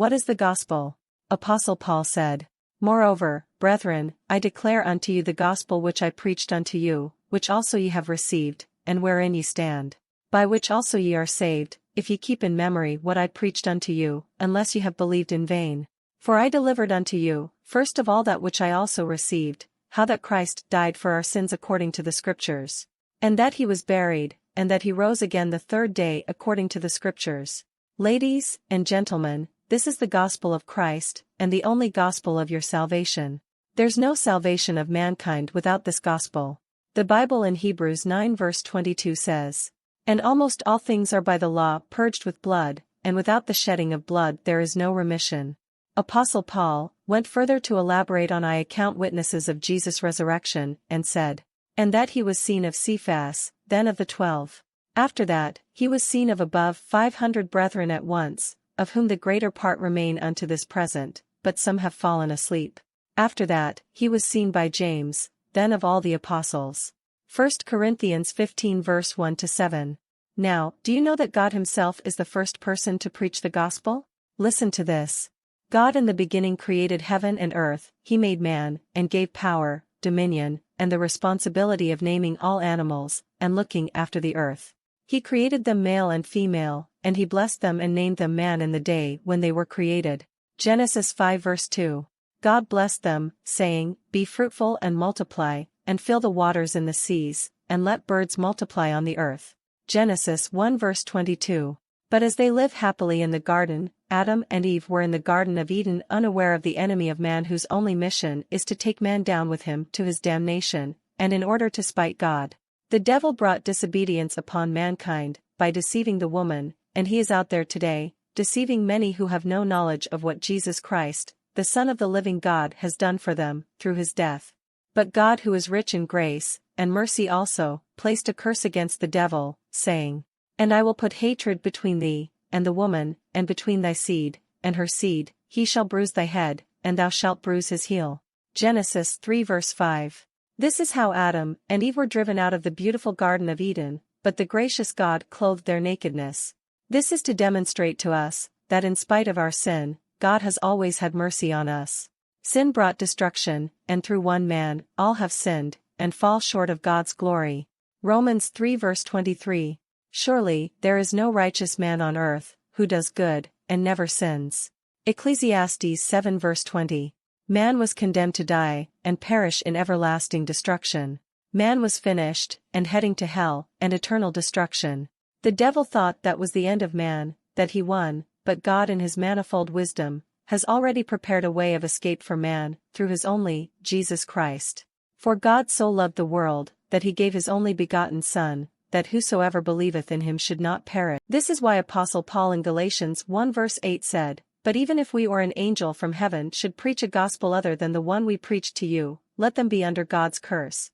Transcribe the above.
What is the gospel? Apostle Paul said, Moreover, brethren, I declare unto you the gospel which I preached unto you, which also ye have received, and wherein ye stand, by which also ye are saved, if ye keep in memory what I preached unto you, unless ye have believed in vain. For I delivered unto you, first of all that which I also received, how that Christ died for our sins according to the Scriptures, and that he was buried, and that he rose again the third day according to the Scriptures. Ladies and gentlemen, this is the gospel of Christ, and the only gospel of your salvation. There's no salvation of mankind without this gospel. The Bible in Hebrews 9 verse 22 says, And almost all things are by the law purged with blood, and without the shedding of blood there is no remission. Apostle Paul went further to elaborate on I account witnesses of Jesus' resurrection, and said, And that he was seen of Cephas, then of the 12. After that, he was seen of above 500 brethren at once, of whom the greater part remain unto this present, but some have fallen asleep. After that, he was seen by James, then of all the apostles. 1 Corinthians 15 verse 1-7. Now, do you know that God himself is the first person to preach the gospel? Listen to this. God in the beginning created heaven and earth, he made man, and gave power, dominion, and the responsibility of naming all animals, and looking after the earth. He created them male and female, and he blessed them and named them man in the day when they were created. Genesis 5 verse 2. God blessed them, saying, Be fruitful and multiply, and fill the waters in the seas, and let birds multiply on the earth. Genesis 1 verse 22. But as they live happily in the garden, Adam and Eve were in the Garden of Eden unaware of the enemy of man whose only mission is to take man down with him to his damnation, and in order to spite God. The devil brought disobedience upon mankind, by deceiving the woman, and he is out there today, deceiving many who have no knowledge of what Jesus Christ, the Son of the living God, has done for them, through his death. But God, who is rich in grace, and mercy also, placed a curse against the devil, saying, And I will put hatred between thee, and the woman, and between thy seed, and her seed, he shall bruise thy head, and thou shalt bruise his heel. Genesis 3 verse 5. This is how Adam and Eve were driven out of the beautiful Garden of Eden, but the gracious God clothed their nakedness. This is to demonstrate to us, that in spite of our sin, God has always had mercy on us. Sin brought destruction, and through one man, all have sinned, and fall short of God's glory. Romans 3 verse 23. Surely, there is no righteous man on earth, who does good, and never sins. Ecclesiastes 7 verse 20. Man was condemned to die, and perish in everlasting destruction. Man was finished, and heading to hell, and eternal destruction. The devil thought that was the end of man, that he won, but God in his manifold wisdom, has already prepared a way of escape for man, through his only, Jesus Christ. For God so loved the world, that he gave his only begotten Son, that whosoever believeth in him should not perish. This is why Apostle Paul in Galatians 1 verse 8 said, But even if we or an angel from heaven should preach a gospel other than the one we preached to you, let them be under God's curse.